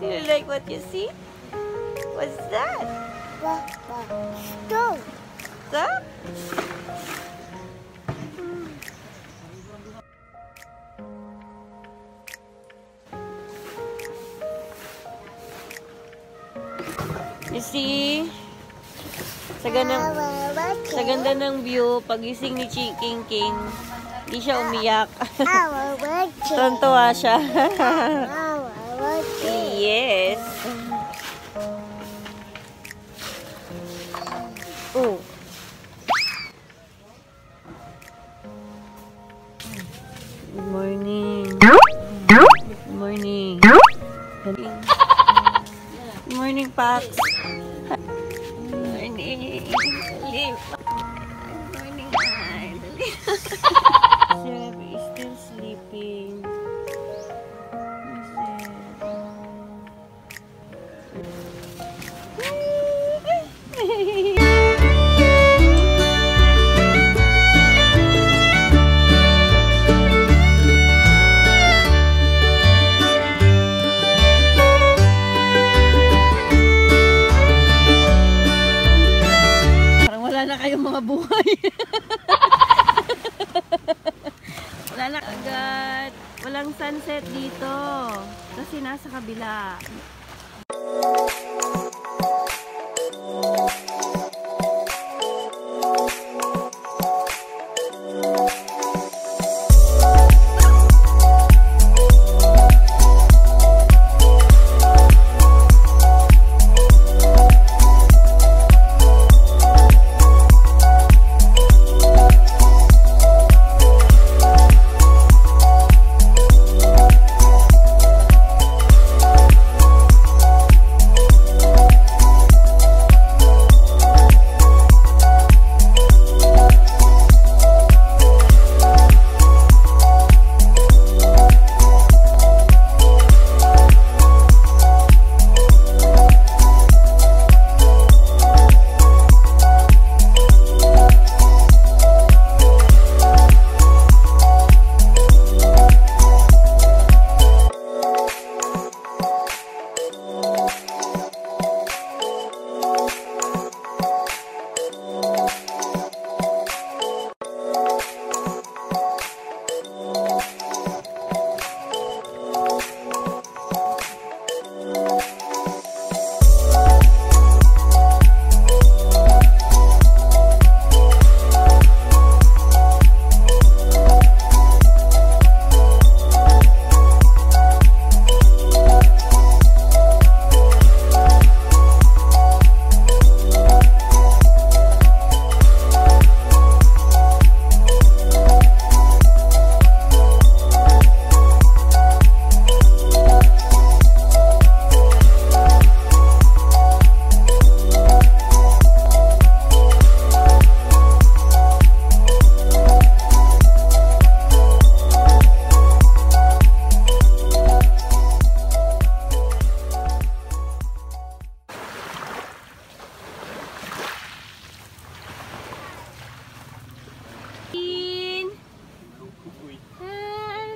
Do you like what you see? What's that? Stone. Stop? You see? Sa ganda ng view, pagising ni King King, hindi siya umiyak. Tontuwa siya. Yes. Oh. Good morning. Good morning. Good morning, Pax. Good morning. Good morning, Hi. Seb is still sleeping. Wala na kayong mga buhay. Wala na agad. Walang sunset dito. Kasi nasa kabila.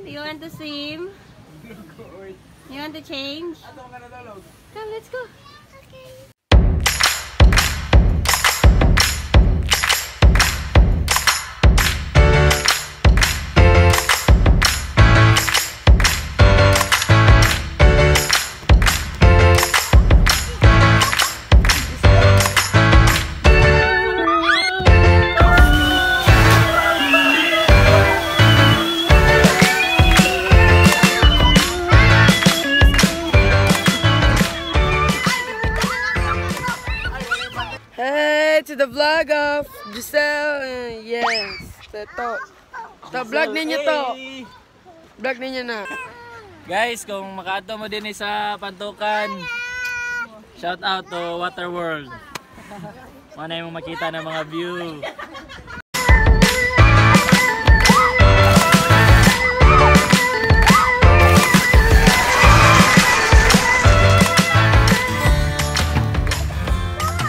You want to swim? You want to change? Come, let's go. Okay. Hey to the vlog of Giselle and yes, ito vlog ninyo to. Vlog ninyo na. Guys, kung makaadto mo din sa Pantukan, Shout out to Waterworld. Manay mo makita ng mga view.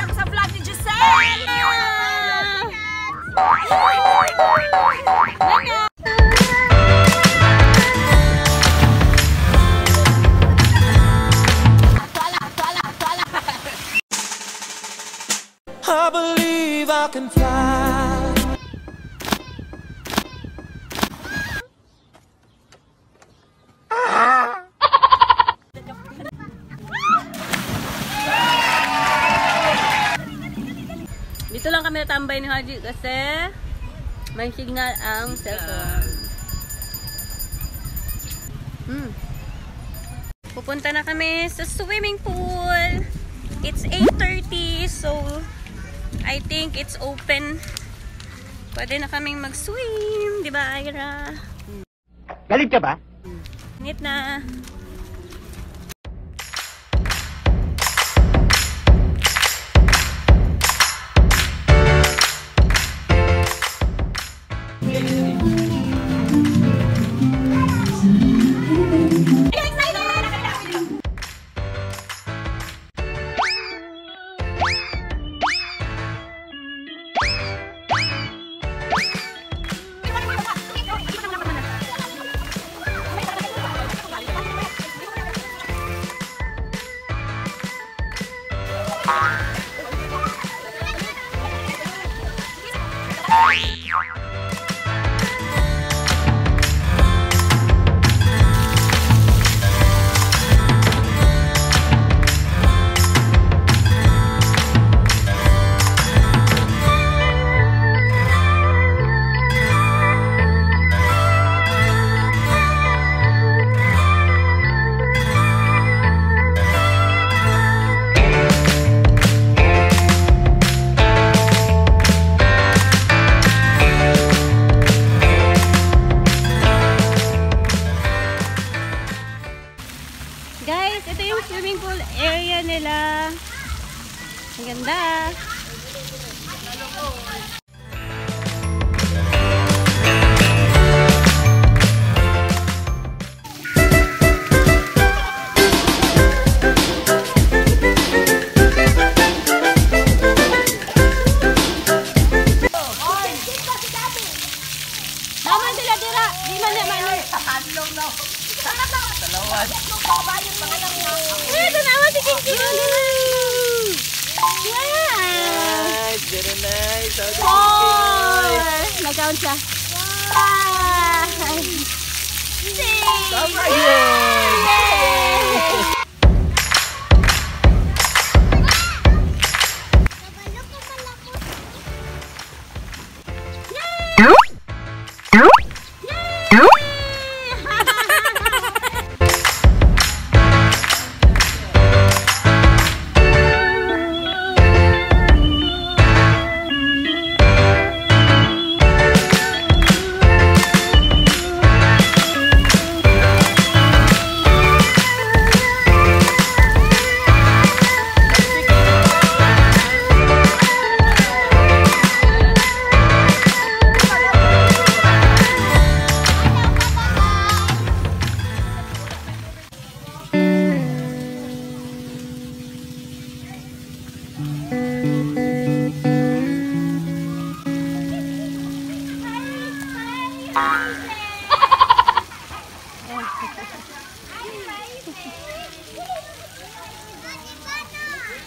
Sa vlog ni Giselle! I believe I can fly. Dito lang kami natambay ni Haji kasi may signal ang cellphone. Pupunta na kami sa swimming pool. It's 8:30, so I think it's open. Pwede na kaming mag-swim, di ba, Ira? Galit ka ba? Init na. Guys, ito yung swimming pool area nila. Ang ganda. Naman sila dira. Di man naman. Ito naman si Kinky. Wow! Very nice. Nag-count siya. Wow! Tama yun!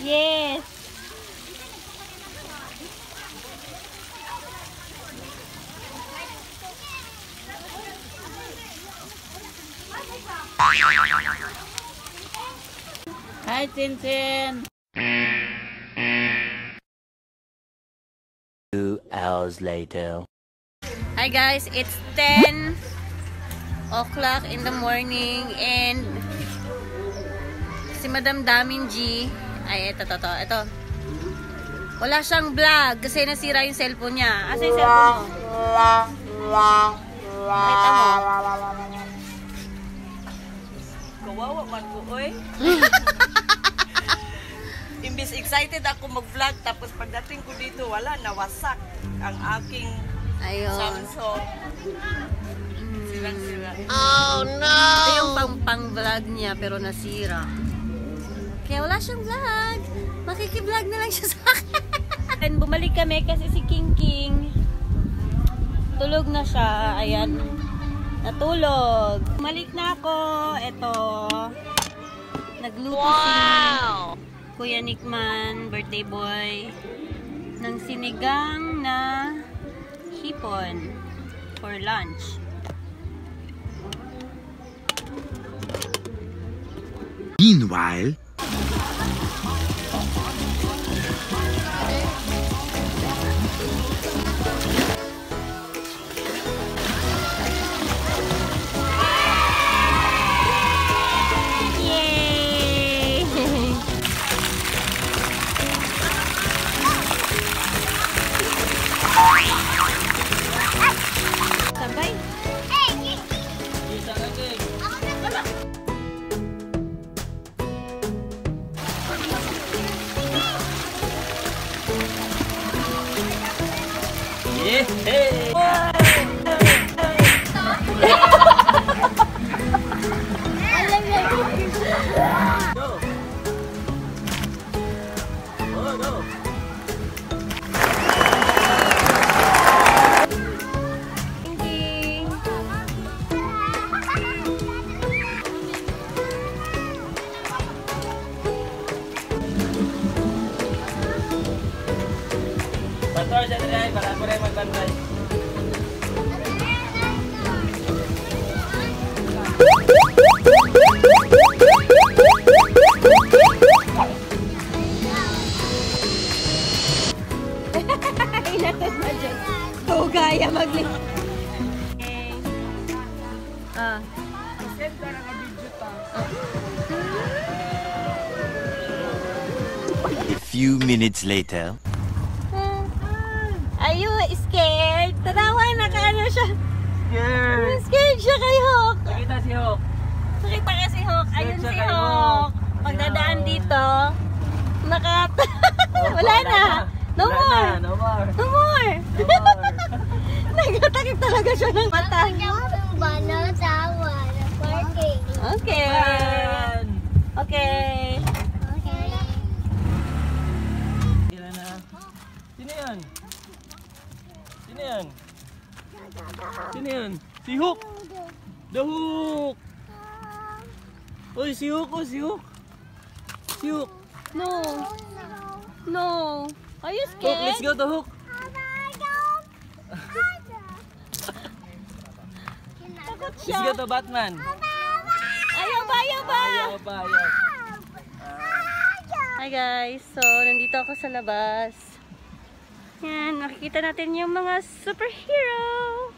Yes. Hi, Tintin. 2 hours later. Hi guys, it's 10 o'clock in the morning and si Madam Damin G, ay ito. Wala siyang vlog kasi nasira yung cellphone niya. Asa yung cellphone mo? Pakita mo. Kawawa man ko, oy. excited ako mag-vlog. Tapos pagdating ko dito, wala, nawasak ang aking Ayun. Samsung. Sirang-sira. Oh no! Ito yung pang-vlog niya pero nasira. Kaya wala siyang vlog. Makiki-vlog na lang siya sa akin. And bumalik kami kasi si King King tulog na siya. Ayan. Natulog. Bumalik na ako. Ito. Nagluto si Kuya Nickman, birthday boy, ng sinigang na hipon for lunch. Meanwhile, Sabay. Pastor siya rin, para ako rin magbantay. Inatot na dyan. Oo, kaya magli. Send ka na ka-video pa. a few minutes later. Are you scared? Tanawa, nakaano siya. Scared! Scared siya kay Hawk. Nakita si Hawk. Nakita ka si Hawk. Ayun Scared si siya kay Hawk. Hawk. Pagdadaan dito, wala na. No more. No more. No more. Nagatakip talaga siya ng mata. Okay. Ayan. Okay. Ilan na? Sino yan? Sino yan? Sino yan? Si Hook! The Hook! Uy, si Hook! Oh, si Hook! Si Hook! No. No. Are you Hook, scared? let's go to Hook! Takot Let's siya. go to Batman! Ayaw ba? Ayaw ba? Ayaw ba? Ayaw. Hi guys. So, nandito ako sa labas. Yan. Makikita natin yung mga superhero.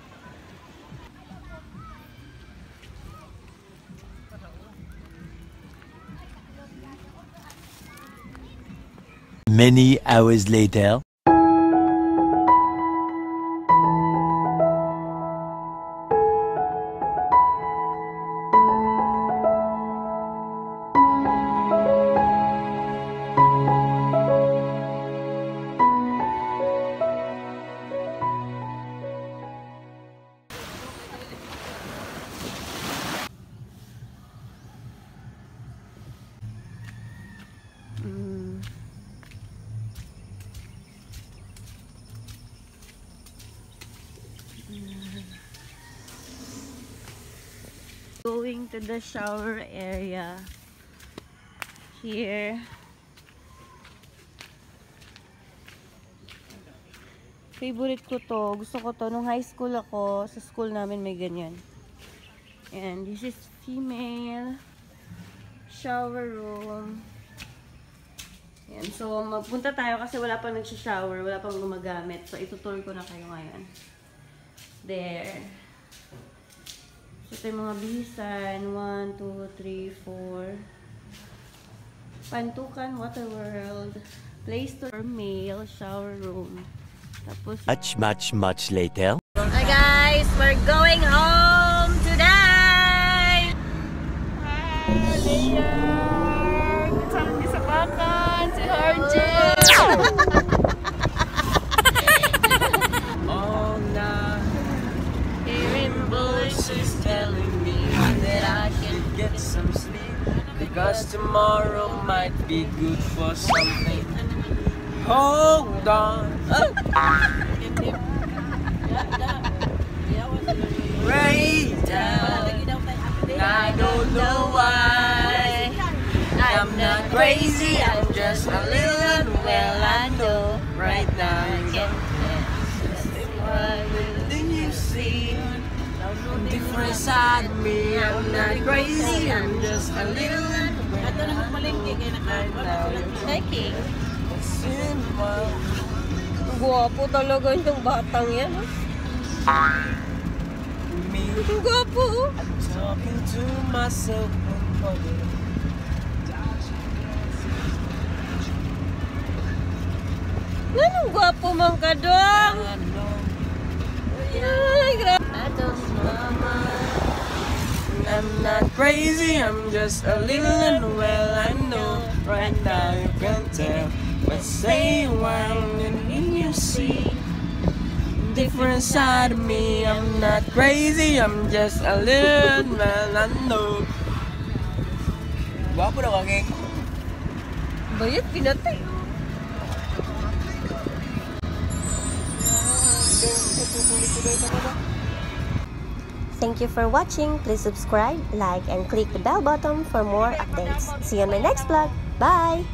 Many hours later. Going to the shower area here. Favorite ko to. Gusto ko to. Nung high school ako, sa school namin may ganyan. And this is female shower room. Ayan. So, magpunta tayo kasi wala pang nagsha-shower. Wala pang gumagamit. So, itutur ko na kayo ngayon. There. So, ito yung mga bihisan. 1, 2, 3, 4. Pantukan, Water World. Play store, male, shower room. Tapos, Much later. hi guys! We're going home today! Kasama niya sa bakan, si RJ. might be good for something. Hold on. Right down. I don't know why. I'm not crazy, I'm just a little unwell. I know right now. Then you see different side of me. I'm not crazy, I'm just a little unwell. Nike. Guwapo talaga yung batang yan. Ang gwapo. Talking to myself. Anong gwapo man ka dong? Ay, grabe. I'm not crazy, I'm just a little unwell. I know right now you can tell. But say one and you see different side of me. I'm not crazy, I'm just a little unwell. I know. Gwapo na kaging. Bayat, pinatay. Thank you for watching. Please subscribe, like, and click the bell button for more updates. See you on my next vlog. Bye!